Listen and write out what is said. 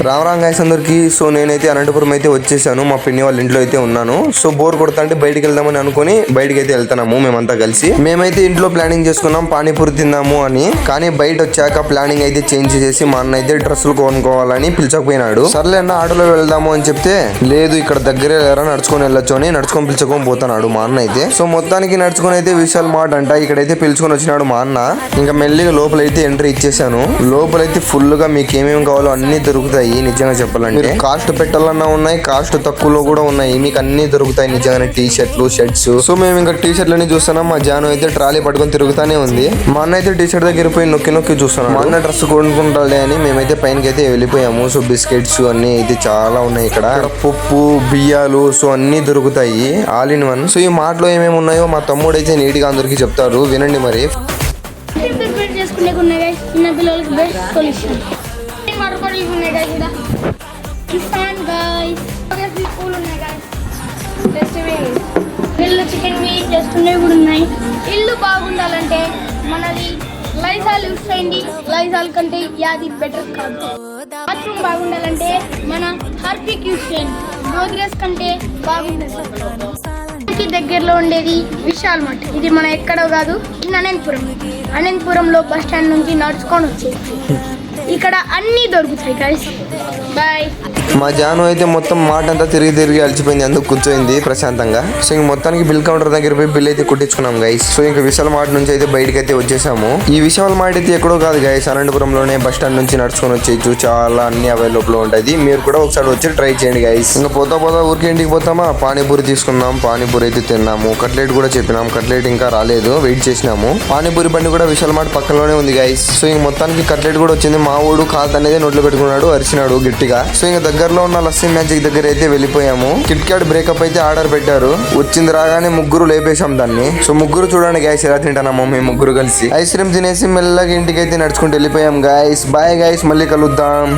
Ram guys అందరికి. So నేనైతే అనంతపురం అయితే వచ్చేసాను. మా పిన్ని వాళ్ళ ఇంట్లో అయితే ఉన్నాను. సో బోర్ కొడతా అంటే బయటికి వెళ్దామని అనుకుని బయటికి అయితే వెళ్తున్నాము మేమంతా కలిసి. మేమైతే ఇంట్లో ప్లానింగ్ చేసుకున్నాం పానీపూరి తిందాము అని. కానీ బయట వచ్చాక ప్లానింగ్ అయితే చేంజ్ చేసి మా అన్న అయితే డ్రెస్సులు కొనుక్కోవాలని పిలిచకపోయినాడు. సర్లే అన్న ఆటోలో వెళ్దాము అని చెప్తే లేదు ఇక్కడ దగ్గరే లేరా నడుచుకొని వెళ్ళొచ్చు అని నడుచుకొని పిలుచుకొని పోతున్నాడు మా అన్న అయితే. సో మొత్తానికి నడుచుకొని అయితే విశాల్ మార్ట్ అంట ఇక్కడైతే పిలుచుకొని వచ్చినాడు మా అన్న. ఇంకా మెల్లిగా లోపలైతే ఎంట్రీ ఇచ్చేసాను. లోపలైతే ఫుల్ గా మీకు ఏమేమి కావాలో అన్ని దొరుకుతాయి. నిజంగా చెప్పాలంటే కాస్ట్ పెట్టాలన్నా ఉన్నాయి, కాస్ట్ తక్కువలో కూడా ఉన్నాయి. మీకు అన్ని దొరుకుతాయి నిజంగానే. టీ షర్ట్లు, షర్ట్స్. సో మేము ఇంకా టీ షర్ట్లని చూస్తున్నాం. మా జాను అయితే ట్రాలీ పట్టుకొని తిరుగుతానే ఉంది. మా అన్న అయితే టీ షర్ట్ దగ్గర పోయి నొక్కి నొక్కి చూస్తున్నాం. మా అన్న డ్రెస్ కొనుక్కుంటాడే అని మేమైతే పైనకి అయితే వెళ్ళిపోయాము. సో బిస్కెట్స్ అన్ని అయితే చాలా ఉన్నాయి ఇక్కడ. పప్పు, బియ్యాలు సో అన్ని దొరుకుతాయి ఆల్ ఇన్ వన్. సో ఈ మార్ట్లో ఏమేమి ఉన్నాయో మా తమ్ముడు అయితే నీట్ గా అందరికి చెప్తారు, వినండి మరి. చిన్న పిల్లలకి బెస్ట్ సొల్యూషన్. వాటర్ బాటిల్స్ ఉన్నాయి గైస్, ఇక్కడ కిసాన్ గైస్ పూలు ఉన్నాయి గైస్, ఇల్లు చికెన్ చేస్తున్నవి కూడా ఉన్నాయి. ఇల్లు బాగుండాలంటే మనది లైజాల్ యూస్ చేయండి. లైజాల్ కంటే యాది బెటర్ కాదు. బాత్రూమ్ బాగుండాలంటే మన హార్పిక్ యూస్ చేయండి. గోద్రేజ్ కంటే బాగుంటుంది. దగ్గరలో ఉండేది విశాల్ మార్ట్. ఇది మన ఎక్కడో కాదు, అనంతపురంలో బస్ స్టాండ్ నుంచి నడుచుకొని వచ్చేది. ఇక్కడ అన్ని దొరుకుతాయి గైస్. బాయ్. మా జాను అయితే మొత్తం మాట అంతా తిరిగి అలసిపోయింది, అందుకు కూర్చోయింది ప్రశాంతంగా. సో ఇంక మొత్తానికి బిల్ కౌంటర్ దగ్గర పోయి బిల్ అయితే కుట్టించుకున్నాం గైస్. సో ఇంకా విశాల్ మార్ట్ నుంచి అయితే బయటకి అయితే వచ్చేసాము. ఈ విశాల్ మార్ట్ అయితే ఎక్కడో కాదు గైస్, అనంతపురంలోనే బస్ స్టాండ్ నుంచి నడుచుకొని వచ్చేయచ్చు. చాలా అన్ని అవైలబుల్ ఉంటుంది. మీరు కూడా ఒకసారి వచ్చి ట్రై చేయండి గైస్. ఇంకా పోతా ఊరికి ఇంటికి పోతామా, పానీపూరి తీసుకున్నాం. పానీపూరి అయితే తిన్నాము. కట్లెట్ కూడా చెప్పినాం, కట్లెట్ ఇంకా రాలేదు, వెయిట్ చేసినాము. పానీపూరి బండి కూడా విశాల్ మార్ట్ పక్కలోనే ఉంది గైస్. సో ఇంక మొత్తానికి కట్లెట్ కూడా వచ్చింది. మా ఊడు కాదు అనేది నోట్లో పెట్టుకున్నాడు, అరిచినాడు గట్టిగా. సో ఇంకా దగ్గరలో ఉన్న లస్సీ మ్యాజిక్ దగ్గర అయితే వెళ్ళిపోయాము. కిట్ క్యాట్ బ్రేకప్ అయితే ఆర్డర్ పెట్టారు. వచ్చింది రాగానే ముగ్గురు లేపేశాం దాన్ని. సో ముగ్గురు చూడండి గైస్ ఎలా తింటానమ్మా మేము ముగ్గురు కలిసి. ఐస్ క్రీమ్ తినేసి మెల్లగా ఇంటికి అయితే నడుచుకుంటూ వెళ్ళిపోయాం గైస్. బాయ్ గైస్, మళ్ళీ కలుద్దాం.